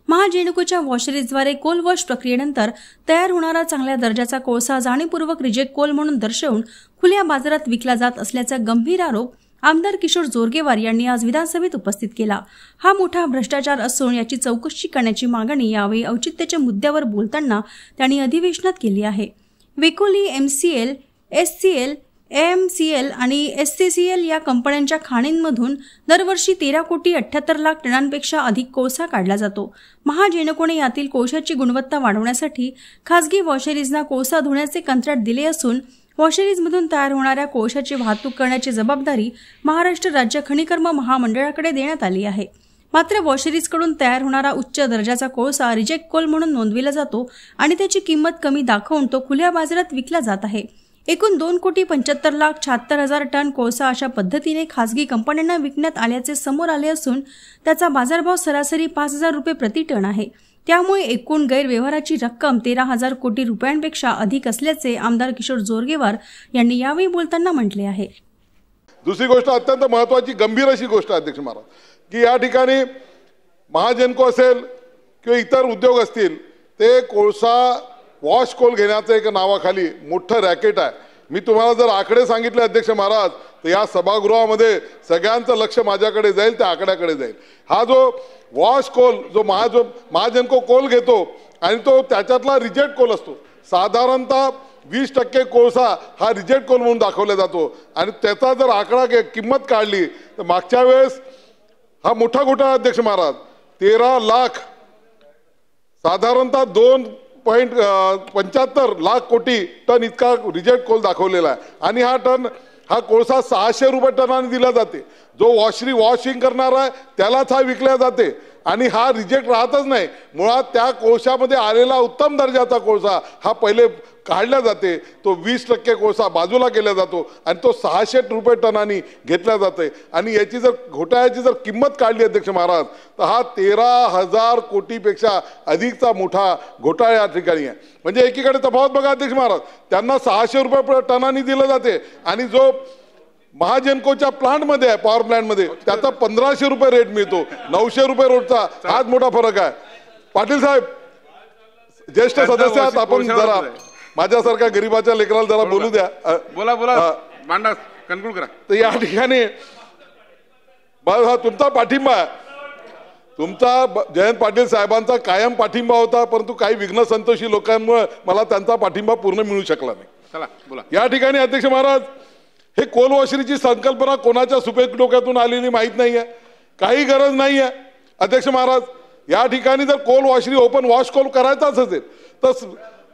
महाजेनुकोच्या वॉशरीजद्वारे Coal wash प्रक्रियेनंतर तयार होणारा चांगल्या दर्जाचा कोळसा जाणीवपूर्वक रिजेक्ट कोल म्हणून दर्शवून खुल्या बाजारात विकला जात असल्याचा गंभीर आरोप आमदार किशोर जोरगेवार यांनी आज विधानसभेत उपस्थित केला। हा मोठा भ्रष्टाचार असून याची चौकशी करण्याची मागणी यावेळी औचित्याच्या मुद्द्यावर बोलताना त्यांनी अधिवेशनात केली आहे। वेकोली, MCL, SCL, AMCL आणि SCCL या कंपन्यांच्या खाणींमधून दरवर्षी 13 कोटी 78 लाख टनांपेक्षा अधिक कोळसा काढला जातो। महाजेनकोने यातील कोळशाची गुणवत्ता वाढवण्यासाठी खासगी वॉशरीजना कोळसा धुण्याचे कंत्राट दिले असून वॉशरीजमधून तयार होणाऱ्या कोळशाची वाहतूक करण्याची जबाबदारी महाराष्ट्र राज्य खनिकर्म महामंडळाकडे देण्यात आली आहे। मात्र वॉशरीजकडून तयार होणारा उच्च दर्जाचा कोळसा रिजेक्ट कोल म्हणून नोंदविला जातो आणि त्याची किंमत कमी दाखवून तो खुल्या बाजारात विकला जात आहे। एकूण 2 कोटी 75 लाख 76 हजार टन कोळसा अशा पद्धतीने खासगी कंपन्यांना विकण्यात आल्याचे समोर आले असून त्याचा बाजारभाव सरासरी 5000 रुपये प्रति टन आहे। त्यामुळे एकूण गैरव्यवहाराची रक्कम 13,000 कोटी रुपयांपेक्षा अधिक असल्याचे आमदार किशोर जोरगेवार यांनी यावेळी बोलताना म्हटले आहे। दुसरी गोष्ट अत्यंत महत्त्वाची गंभीर अशी गोष्ट अध्यक्ष महाराज की या ठिकाणी महाजेनको असेल किंवा इतर उद्योग असतील ते कोळसा वॉश कोल घेण्याचं एक नावाखाली मोठं रॅकेट आहे। मी तुम्हाला जर आकडे सांगितले अध्यक्ष महाराज तर या सभागृहामध्ये सगळ्यांचं लक्ष माझ्याकडे जाईल, त्या आकड्याकडे जाईल। हा जो वॉश कोल जो महाजेनको कोल घेतो आणि तो त्याच्यातला रिजेक्ट कोल असतो, साधारणतः 20% कोळसा हा रिजेक्ट कोल म्हणून दाखवला जातो आणि त्याचा जर आकडा किंमत काढली तर मागच्या वेळेस हा मोठा घोटाळा अध्यक्ष महाराज 13 लाख साधारणतः 2.75 लाख कोटी टन इतका रिजेक्ट कोल दाखवलेला आहे आणि हा कोळसा 600 रुपये टनाने दिला जाते। जो वॉशिंग करणार आहे त्यालाच हा विकला जाते आणि हा रिजेक्ट राहतच नाही। मुळात त्या कोळशामध्ये आलेला उत्तम दर्जाचा कोळसा हा पहिले काढला जाते, तो 20% कोळसा बाजूला केला जातो आणि तो 600 रुपये टनानी घेतला जाते आणि याची जर घोटाळ्याची जर किंमत काढली अध्यक्ष महाराज तर हा 13,000 कोटीपेक्षा अधिकचा मोठा घोटाळा या ठिकाणी आहे। म्हणजे एकीकडे तफावत बघा अध्यक्ष महाराज, त्यांना 600 रुपये टनानी दिलं जाते आणि जो महाजेनकोच्या प्लांटमध्ये आहे पॉवर प्लांटमध्ये त्याचा 1500 रुपये रेट मिळतो, 900 रुपये रोडचा हाच मोठा फरक आहे। पाटील साहेब ज्येष्ठ सदस्य आहात, आपण जरा माझ्यासारख्या गरीबाच्या लेकराला जरा बोलू द्या। बोला मांडा कन्क्लूड करा। तर या ठिकाणी हा तुमचा पाठिंबा आहे, तुमचा जयंत पाटील साहेबांचा कायम पाठिंबा होता, परंतु काही विघ्न संतोषी लोकांमुळे मला त्यांचा पाठिंबा पूर्ण मिळू शकला नाही। चला बोला। या ठिकाणी अध्यक्ष महाराज हे कोल वॉशरीची संकल्पना कोणाच्या सुपेक डोक्यातून आलेली माहीत नाहीये, काही गरज नाहीये अध्यक्ष महाराज। या ठिकाणी जर coal washery open wash coal करायचाच असेल तर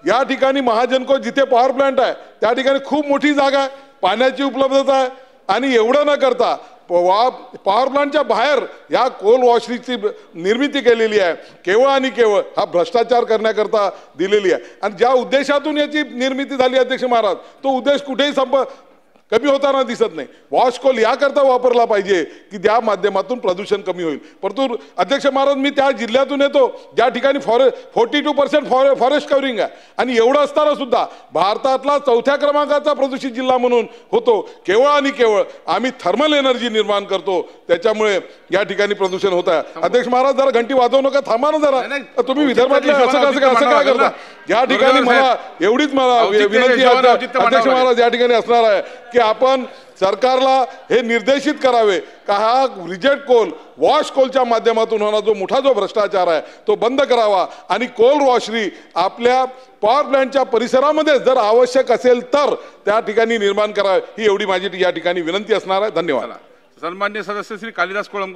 या ठिकाणी महाजेनको जिथे पॉवर प्लांट आहे त्या ठिकाणी खूप मोठी जागा आहे, पाण्याची उपलब्धता आहे आणि एवढं न करता पॉवर प्लांटच्या बाहेर या कोल वॉशरीची निर्मिती केलेली आहे, केवळ आणि केवळ हा भ्रष्टाचार करण्याकरता दिलेली आहे। आणि ज्या उद्देशातून याची निर्मिती झाली अध्यक्ष महाराज तो उद्देश कुठेही कमी होताना दिसत नाही। वॉश कोल याकरता वापरला पाहिजे की त्या माध्यमातून प्रदूषण कमी होईल। परंतु अध्यक्ष महाराज मी त्या जिल्ह्यातून येतो ज्या ठिकाणी 42% फॉरेस्ट कव्हरिंग आहे आणि एवढं असताना सुद्धा भारतातला 4थ्या क्रमांकाचा प्रदूषित जिल्हा म्हणून होतो, केवळ आणि केवळ आम्ही थर्मल एनर्जी निर्माण करतो, त्याच्यामुळे या ठिकाणी प्रदूषण होत आहे। अध्यक्ष महाराज जरा घंटी वाजवू नका, थांबा ना जरा, तुम्ही विदर्भातले असं काय करता? या ठिकाणी मला एवढीच विनंती आहे अध्यक्ष महाराज या ठिकाणी असणार आहे की आपण सरकारला हे निर्देशित करावे का हा रिजेक्ट कोल वॉश कोलच्या माध्यमातून होणारा जो मोठा भ्रष्टाचार आहे तो बंद करावा आणि कोल वॉशरी आपल्या पॉवर प्लांटच्या परिसरामध्ये जर आवश्यक असेल तर त्या ठिकाणी निर्माण करावे, ही एवढी माझी या ठिकाणी विनंती असणार आहे। धन्यवाद। सन्माननीय सदस्य श्री कालिदास कोळंबकर।